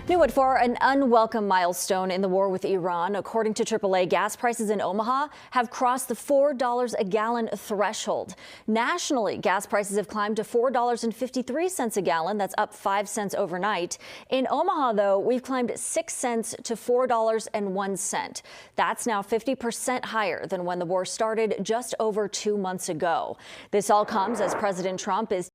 New at 4, an unwelcome milestone in the war with Iran. According to AAA, gas prices in Omaha have crossed the $4 a gallon threshold. Nationally, gas prices have climbed to $4.53 a gallon. That's up 5 cents overnight. In Omaha, though, we've climbed 6 cents to $4.01. That's now 50% higher than when the war started just over 2 months ago. This all comes as President Trump is